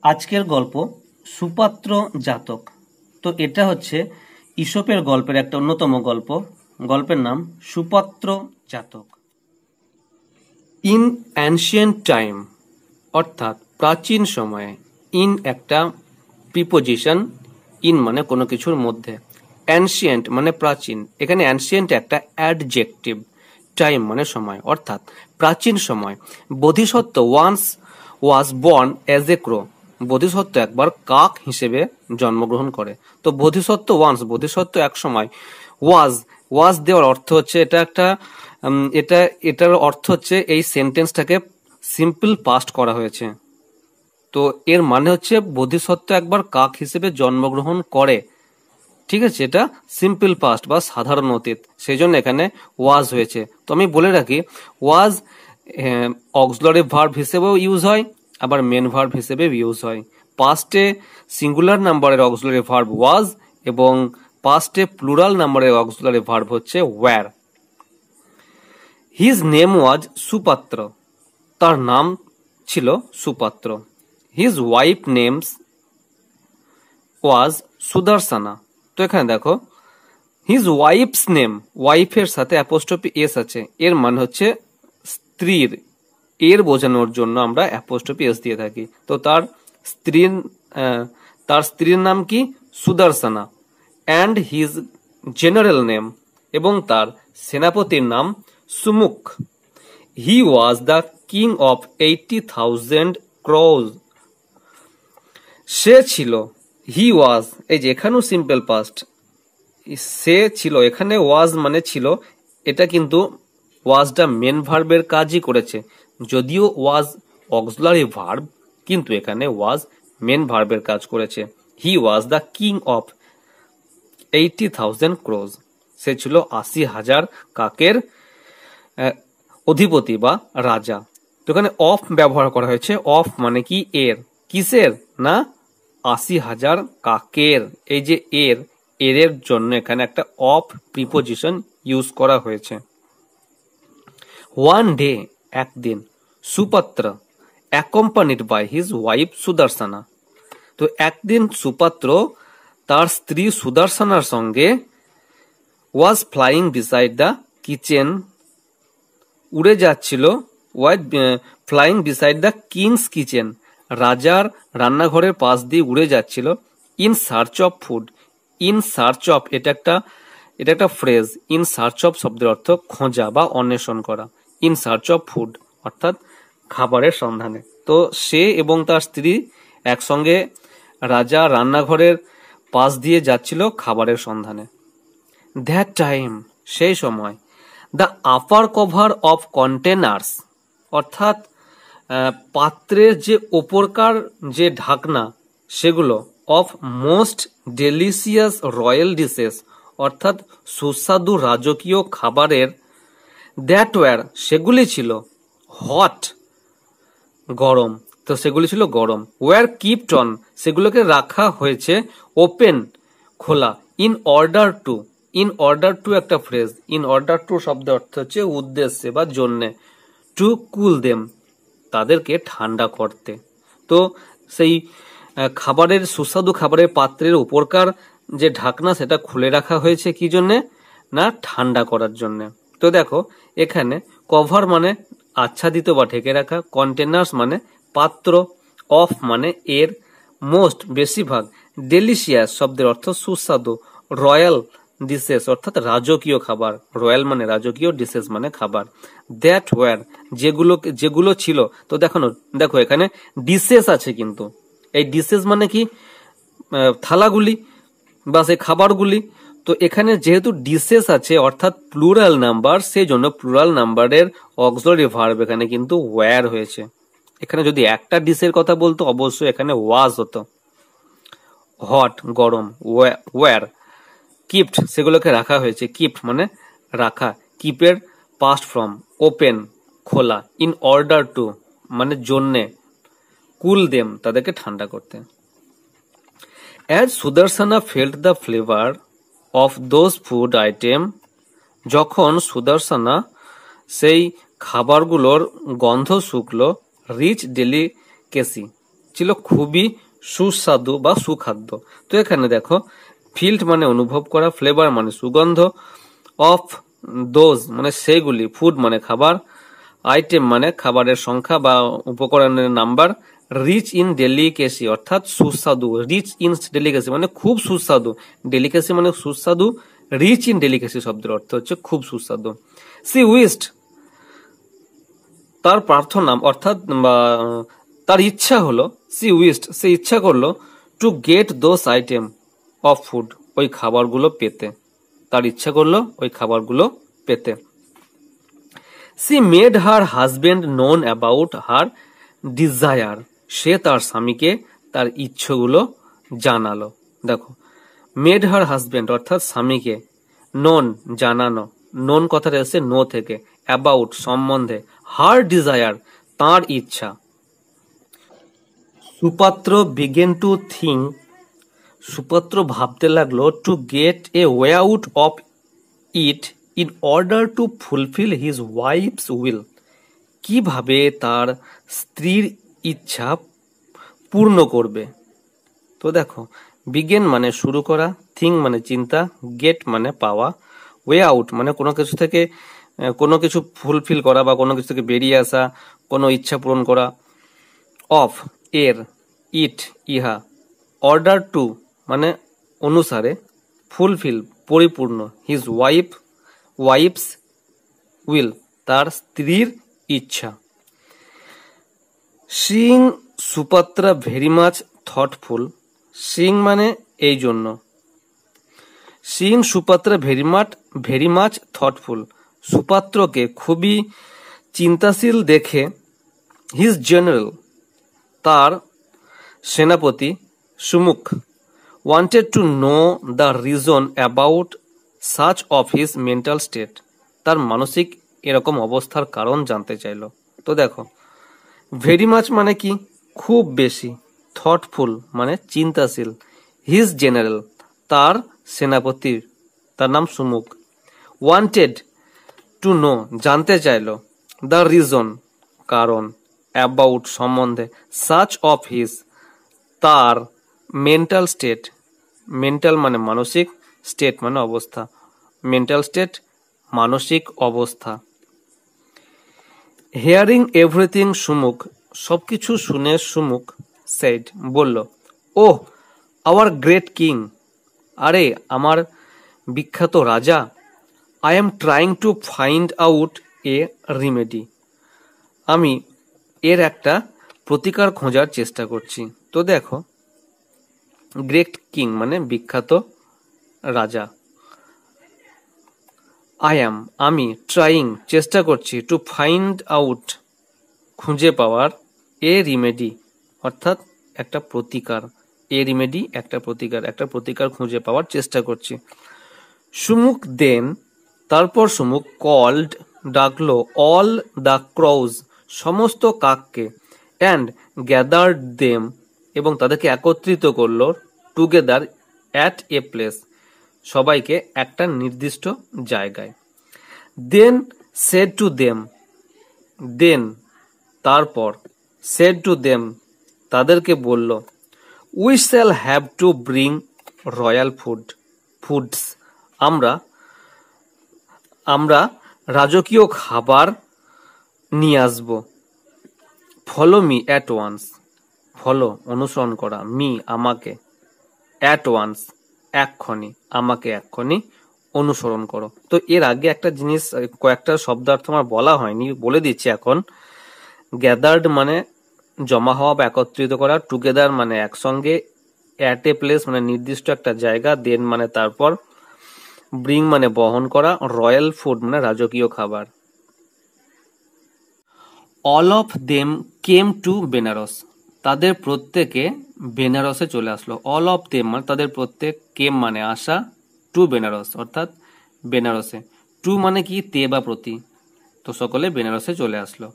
আজকের গল্প সুপাত্র জাতক। তো এটা হচ্ছে ঈশপের গল্পের একটা অন্যতম গল্প। গল্পের নাম সুপাত্র জাতক। ইন অ্যানশিয়েন্ট টাইম, অর্থাৎ প্রাচীন সময়ে। ইন একটা প্রিপোজিশন, ইন মানে কোনো কিছুর মধ্যে, অ্যানশিয়েন্ট মানে প্রাচীন। এখানে অ্যানশিয়েন্ট একটা অ্যাডজেক্টিভ, টাইম মানে সময়, অর্থাৎ প্রাচীন সময়। Bodhisattva once was born as a crow. Bodhisattva একবার কাক হিসেবে জন্মগ্রহণ করে। তো বোধিসত্ত্ব ওয়ান্স, বোধিসত্ত্ব এক সময়। ওয়াজ দেওয়ার অর্থ হচ্ছে এটা একটা এটার অর্থ হচ্ছে এই সেন্টেন্সটাকে সিম্পল পাস্ট করা হয়েছে। তো এর মানে হচ্ছে বোধিসত্ত্ব একবার কাক হিসেবে জন্মগ্রহণ করে। ঠিক আছে, এটা সিম্পল পাস্ট বা সাধারণ অতীত, সেই জন্য এখানে ওয়াজ হয়েছে। তো আমি বলে রাখি, ওয়াজ অক্সিলারি ভার্ব হিসেবেও ইউজ হয়, আবার মেন ভার্ব হিসেবে ইউজ হয়। পাস্টে সিঙ্গুলার নাম্বারের অক্সিলারি ভার্ব ওয়াজ এবং পাস্টে প্লুরাল নাম্বারের অক্সিলারি ভার্ব হচ্ছে ওয়্যার। হিজ নেম ওয়াজ সুপাত্র, তার নাম ছিল সুপাত্র। হিজ ওয়াইফ নেমস ওয়াজ সুদর্শনা। তো এখানে দেখো, হিজ ওয়াইফস নেম, ওয়াইফের সাথে অ্যাপোস্ট্রফি এস আছে, এর মানে হচ্ছে স্ত্রীর। এর বোঝানোর জন্য আমরা অ্যাপোস্ট্রফি এস দিয়ে থাকি। তো তার স্ত্রীর নাম কি? সুদর্শনা। অ্যান্ড হিজ জেনারেল নেম, এবং তার সেনাপতির নাম সুমুখ। হি ওয়াজ দ্য কিং অফ 80,000 ক্রোজ। সে ছিল, হি ওয়াজ, এই যে এখানেও সিম্পল পাস্ট, সে ছিল, এখানে ওয়াজ মানে ছিল, এটা কিন্তু ওয়াজটা মেন ভার্বের কাজই করেছে। যদিও ওয়াজ অক্সিলারি ভার্ব, কিন্তু এখানে ওয়াজ মেন ভার্বের কাজ করেছে। হি ওয়াজ দ্য কিং অফ 80,000 ক্রোজ। সে ছিল 80,000 কাকের অধিপতি বা রাজা। তো এখানে অফ ব্যবহার করা হয়েছে। অফ মানে কি? এর। কিসের? না, 80,000 কাকের। এই যে এর জন্য এখানে একটা অফ প্রিপোজিশন ইউজ করা হয়েছে। ওয়ান ডে, একদিন, Supatra accompanied by his wife Sudarshana. তো একদিন সুপাত্র তার স্ত্রী সুদর্শনার সঙ্গে was flying beside the kitchen, উড়ে যাচ্ছিল, flying beside the king's kitchen, রাজার রান্নাঘরের পাশ দিয়ে উড়ে যাচ্ছিল। In search of food, in search of এটা একটা ফ্রেজ। ইন সার্চ অফ শব্দের অর্থ খোঁজা বা অন্বেষণ করা। ইন সার্চ অফ ফুড অর্থাৎ খাবারের সন্ধানে। তো সে এবং তার স্ত্রী একসঙ্গে রাজা রান্নাঘরের পাশ দিয়ে যাচ্ছিল খাবারের সন্ধানে। দ্যাট টাইম, সেই সময়, the upper cover of containers, অর্থাৎ পাত্রের যে ওপরকার যে ঢাকনা, সেগুলো of most delicious royal dishes, অর্থাৎ সুস্বাদু রাজকীয় খাবারের, দ্যাট ওয়্যার, সেগুলি ছিল, হট, গরম। তো সেগুলি ছিল গরম। ওয়্যার কিপড অন, সেগুলোকে রাখা হয়েছে, ওপেন, খোলা। In order to, in order to একটা ফ্রেজ। ইন অর্ডার টু শব্দের অর্থ হচ্ছে উদ্দেশ্যে বা জন্যে। টু কুল দেম, তাদেরকে ঠান্ডা করতে। তো সেই খাবারের, সুস্বাদু খাবারের পাত্রের উপরকার যে ঢাকনা, সেটা খুলে রাখা হয়েছে কি জন্যে? না, ঠান্ডা করার জন্যে। তো দেখো, এখানে কভার মানে আচ্ছাদিত বা ঢেকে রাখা, কন্টেনার্স মানে পাত্র, অফ মানে এর, মোস্ট বেশিরভাগ, ডেলিশিয়াস শব্দের অর্থ সুস্বাদু, রয়্যাল ডিশেস অর্থাৎ রাজকীয় খাবার, রয়্যাল মানে রাজকীয়, ডিশেস মানে খাবার। দ্যাট ওয়্যার, যেগুলো ছিল। তো দেখো এখানে ডিশেস আছে, কিন্তু এই ডিশেস মানে কি? থালাগুলি বা সেই খাবারগুলি। তো এখানে যেহেতু ডিশেস আছে অর্থাৎ প্লুরাল নাম্বার, সেই জন্য প্লুরাল নাম্বারের অক্সিলারি ভার্ব এখানে কিন্তু ওয়্যার হয়েছে। এখানে যদি একটা ডিশের কথা বলতো, অবশ্যই এখানে ওয়াজ হতো। হট, গরম, ওয়্যার, কিপড, সেগুলোকে রাখা হয়েছে। কিপড মানে রাখা, কিপের পাস্ট ফর্ম, ওপেন, খোলা। ইন অর্ডার টু মানে জন্যে, কুল দেম, তাদেরকে ঠান্ডা করতে। As Sudarshana felt the flavour of those food item, যখন সুদর্শনা সেই খাবারগুলোর গন্ধ শুকলো, রিচ ডেলিকেসি, ছিল খুবই সুস্বাদু বা সুখাদ্য। তো এখানে দেখো ফিল্ড মানে অনুভব করা, ফ্লেভার মানে সুগন্ধ, অফ দোজ মানে সেগুলি, ফুড মানে খাবার, আইটেম মানে খাবারের সংখ্যা বা উপকরণের নাম্বার, রিচ ইন ডেলিকেসি অর্থাৎ সুস্বাদু, রিচ ইন ডেলিকেসি মানে খুব সুস্বাদু, ডেলিকেসি মানে সুস্বাদু, রিচ ইন ডেলিকেসি শব্দের অর্থ হচ্ছে খুব সুস্বাদু। সি উইস্ট তার প্রার্থনা অর্থাৎ তার ইচ্ছা হলো, সি উইস্ট সে ইচ্ছা করলো, to get those item of food ওই খাবারগুলো পেতে, তার ইচ্ছা করলো ওই খাবারগুলো পেতে। She made her husband known about her desire সে তার স্বামীকে তার ইচ্ছেগুলো জানালো। দেখো মেড হার হাজবেন্ড অর্থাৎ স্বামীকে, নোন জানানো, নোন কথাটা এসে নো থেকে, অ্যাবাউট সম্বন্ধে, হার ডিজায়ার তার ইচ্ছা। সুপাত্র বিগেন টু থিঙ্ক সুপাত্র ভাবতে লাগলো, to get a way out of it in order to fulfil his wife's will কিভাবে তার স্ত্রীর ইচ্ছা পূর্ণ করবে। তো দেখো বিগেন মানে শুরু করা, থিঙ্ক মানে চিন্তা, গেট মানে পাওয়া, ওয়ে আউট মানে কোনো কিছু থেকে কোনো কিছু ফুলফিল করা বা কোনো কিছু থেকে বেরিয়ে আসা, কোনো ইচ্ছা পূরণ করা, অফ এর, ইট ইহা, অর্ডার টু মানে অনুসারে, ফুলফিল পরিপূর্ণ, হিজ ওয়াইফস উইল তার স্ত্রীর ইচ্ছা। Since Supatra very much thoughtful, since মানে এই জন্য, since Supatra very much thoughtful সুপাত্রকে খুবই চিন্তাশীল দেখে, হিজ জেনারেল তার সেনাপতি Sumukh, wanted to know the reason about such of his mental state তার মানসিক এরকম অবস্থার কারণ জানতে চাইল। তো দেখো ভেরি মাচ মানে কি খুব বেশি, থটফুল মানে চিন্তাশীল, হিজ জেনারেল তার সেনাপতি তার নাম সুমুখ, ওয়ান্টেড টু নো জানতে চাইল, দ্য রিজন কারণ, অ্যাবাউট সম্বন্ধে, সাচ অফ হিজ তার মেন্টাল স্টেট, মেন্টাল মানে মানসিক, স্টেট মানে অবস্থা, মেন্টাল স্টেট মানসিক অবস্থা। হিয়ারিং এভরিথিং সুমুখ সবকিছু শুনে সুমুখ, সেড বলল, ওহ আওয়ার গ্রেট কিং আরে আমার বিখ্যাত রাজা, I am trying to find out A remedy আমি এর একটা প্রতিকার খোঁজার চেষ্টা করছি। তো দেখো গ্রেট কিং মানে বিখ্যাত রাজা, আই অ্যাম আমি, ট্রাইং চেষ্টা করছি, টু ফাইন্ড আউট খুঁজে পাওয়ার, এ রিমেডি অর্থাৎ একটা প্রতিকার, এ রিমেডি একটা প্রতিকার খুঁজে পাওয়ার চেষ্টা করছি। সুমুখ দেন তারপর সুমুখ কল্ড ডাকলো, অল দ্য ক্রাউজ সমস্ত কাককে, অ্যান্ড গ্যাদার্ড দেম এবং তাদেরকে একত্রিত করলো, টুগেদার অ্যাট এ প্লেস সবাইকে একটা নির্দিষ্ট জায়গায়। Then said to them then তারপর, সেড টু দেম তাদেরকে বলল, we shall have to bring royal foods আমরা রাজকীয় খাবার নিয়ে আসব। Follow me at once follow অনুসরণ করা, মি আমাকে, অ্যাট ওয়ান্স এক্ষণি, আমাকে এক্ষণি অনুসরণ করো। তো এর আগে একটা জিনিস কয়েকটা শব্দার্থ আমার বলা হয়নি, বলে দিচ্ছি এখন। গ্যাদার্ড মানে জমা হওয়া বা একত্রিত করা, টুগেদার মানে একসঙ্গে, অ্যাট এ প্লেস মানে নির্দিষ্ট একটা জায়গা, দেন মানে তারপর, ব্রিং মানে বহন করা, রয়্যাল ফুড মানে রাজকীয় খাবার। All of them came to Benares তাদের প্রত্যেকে বেনারসে চলে আসলো। অল অফ দেম মানে তাদের প্রত্যেক, কেম মানে আসা, টু বেনারস অর্থাৎ বেনারসে, টু মানে কি তে বা প্রতি, তো সকলে বেনারসে চলে আসলো।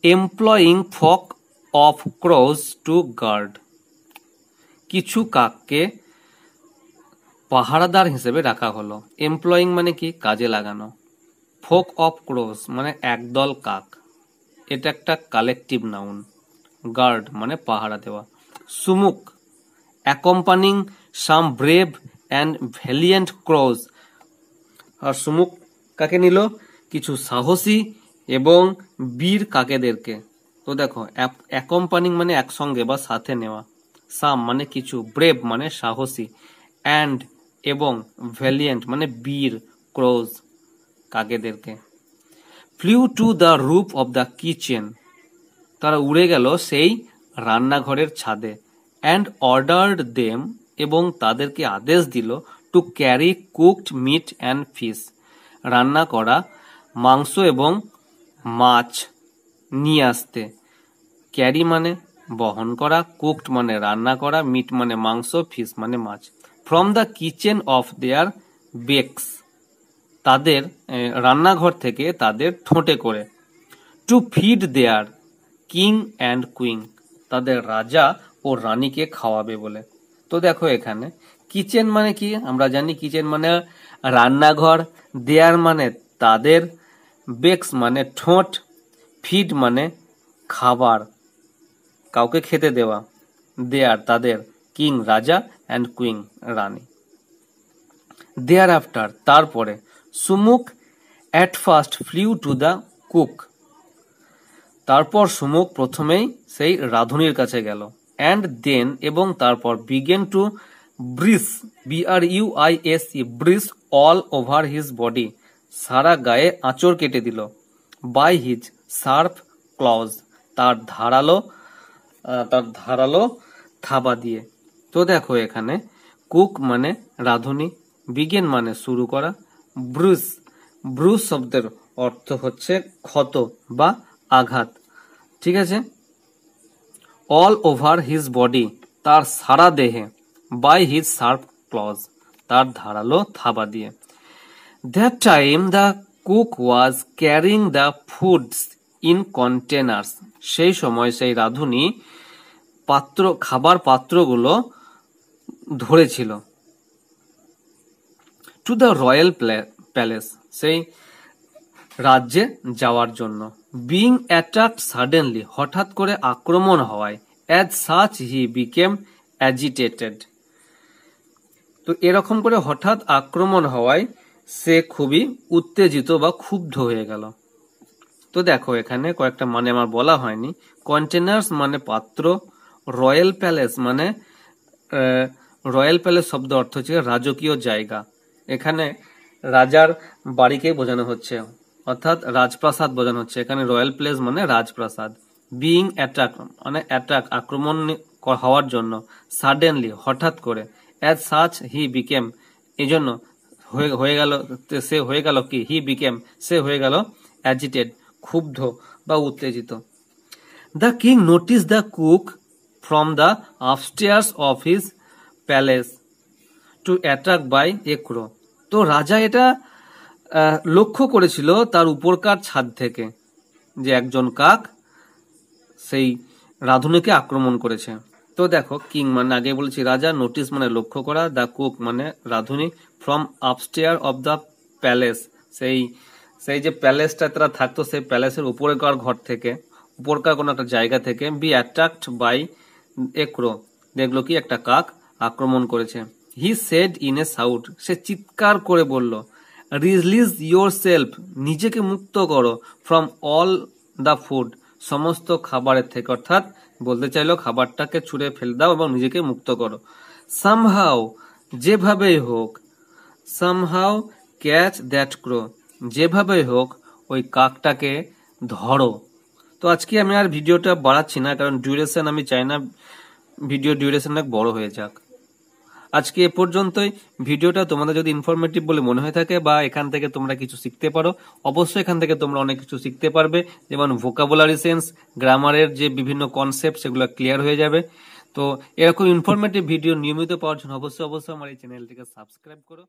এমপ্লয়িং ফক অফ ক্রোজ টু গার্ড কিছু কাককে পাহারাদার হিসেবে রাখা হলো। এমপ্লয়িং মানে কি কাজে লাগানো, ফোক অফ ক্রোজ মানে একদল কাক, এটা একটা কালেকটিভ নাউন, গার্ড মানে পাহারা দেওয়া। Sumukh accompanying some brave and valiant crows. আর সুমুক কাকে নিল? কিছু সাহসী এবং বীর কাকেদেরকে। তো দেখো অ্যাকম্পানিং মানে একসঙ্গে বা সাথে নেওয়া, সাম মানে কিছু, ব্রেভ মানে সাহসী, অ্যান্ড এবং ভ্যালিয়েন্ট মানে বীর, ক্রোজ কাকেদেরকে। Flew to the roof of the kitchen, তারা উড়ে গেল সেই রান্নাঘরের ছাদে। অ্যান্ড অর্ডার্ড দেম, এবং তাদেরকে আদেশ দিল, to carry cooked meat and fish, রান্না করা মাংস এবং মাছ নিয়ে আসতে। ক্যারি মানে বহন করা, কুকড মানে রান্না করা, মিট মানে মাংস, ফিশ মানে মাছ। From the kitchen of their beaks, তাদের রান্নাঘর থেকে তাদের ঠোঁটে করে। To feed their king and queen, তাদের রাজা ও রানীকে খাওয়াবে বলে। তো দেখো এখানে কিচেন মানে কি আমরা জানি, কিচেন মানে রান্নাঘর, দেয়ার মানে তাদের, বেকস মানে ঠোঁট, ফিড মানে খাবার, কাউকে খেতে দেওয়া, দেয়ার তাদের, কিং রাজা, অ্যান্ড কুইন রানী। দেয়ার আফটার তারপরে, Sumukh at first flew to the cook, তারপর সুমুক প্রথমেই সেই রাঁধুনির কাছে গেল। অ্যান্ড দেন এবং তারপর, began to bridge, BRUISE, bridge all over his body, সারা গায়ে আঁচড় কেটে দিল। বাই হিজ শার্প ক্লজ, তার ধারালো থাবা দিয়ে। তো দেখো এখানে কুক মানে রাঁধুনি, বিগেন মানে শুরু করা, ব্রুস শব্দের অর্থ হচ্ছে ক্ষত বা আঘাত, ঠিক আছে। অল ওভার হিজ বডি, তার সারা দেহে, বাই হিজ শার্প ক্লজ, তার ধারালো থাবা দিয়ে। That time the cook was carrying the foods in containers, সেই সময় সেই রাঁধুনি খাবার পাত্রগুলো ধরেছিল। টু দ্য রয়্যাল প্যালেস, সেই রাজ্যে যাওয়ার জন্য। বিং অ্যাটাকড সাডেনলি, হঠাৎ করে আক্রমণ হওয়ায়। As such he became agitated, তো এরকম করে হঠাৎ আক্রমণ হওয়ায় সে খুবই উত্তেজিত বা ক্ষুব্ধ হয়ে গেল। তো দেখো এখানে কয়েকটা মানে আমার বলা হয়নি। কন্টেনার্স মানে পাত্র, রয়্যাল প্যালেস মানে রয়্যাল প্যালেস শব্দ অর্থ হচ্ছে রাজকীয় জায়গা, এখানে রাজার বাড়িকে বোঝানো হচ্ছে, অর্থাৎ রাজপ্রাসাদ বোঝানো হচ্ছে। এখানে রয়্যাল প্লেস মানে রাজপ্রাসাদ। বিং অ্যাটাক মানে অ্যাটাক আক্রমণ হওয়ার জন্য, সাডেনলি হঠাৎ করে, অ্যাজ সাচ হি বিকেম এই জন্য সে হয়ে গেল কি, হি বিকেম সে হয়ে গেল অ্যাজিটেড ক্ষুব্ধ বা উত্তেজিত। The king notice the cook from the upstairs of his palace to attack by a crow, তো রাজা এটা লক্ষ্য করেছিল তার উপরকার ছাদ থেকে, যে একজন কাক সেই রাঁধুনিকে আক্রমণ করেছে। তো দেখো কিং মানে আগে বলেছি রাজা, নোটিস মানে লক্ষ্য করা, দ্য কুক মানে রাঁধুনি, from upstair of the palace সেই যে প্যালেসটা তারা থাকতো সেই প্যালেসের উপরকার ঘর থেকে, উপরকার কোনো একটা জায়গা থেকে। বি অ্যাটাকড বাই এ ক্রো, দেখলো কি একটা কাক আক্রমণ করেছে। হি সেড ইন এ সাউট, সে চিৎকার করে বলল, রিলিজ ইয়োর সেলফ, নিজেকে মুক্ত করো, ফ্রম অল দ্য ফুড, সমস্ত খাবারের থেকে, অর্থাৎ বলতে চাইলো খাবারটাকে ছুঁড়ে ফেলে দাও এবং নিজেকে মুক্ত করো। সামহাও যেভাবেই হোক, সামহাও ক্যাচ দ্যাট ক্রো, যেভাবেই হোক ওই কাকটাকে ধরো। তো আজকে আমি আর ভিডিওটা বাড়াচ্ছি না, কারণ ডিউরেশন আমি চাই না ভিডিও ডিউরেশনটা বড় হয়ে যাক। আজকে এ পর্যন্তই। ভিডিওটা তোমাদের যদি ইনফরমেটিভ বলে মনে হয়ে থাকে বা এখান থেকে তোমরা কিছু শিখতে পারো, অবশ্যই এখান থেকে তোমরা অনেক কিছু শিখতে পারবে, যেমন ভোকাবুলারি সেন্স, গ্রামারের যে বিভিন্ন কনসেপ্ট সেগুলো ক্লিয়ার হয়ে যাবে। তো এরকম ইনফরমেটিভ ভিডিও নিয়মিত পাওয়ার জন্য অবশ্যই আমার এই চ্যানেলটিকে সাবস্ক্রাইব করো।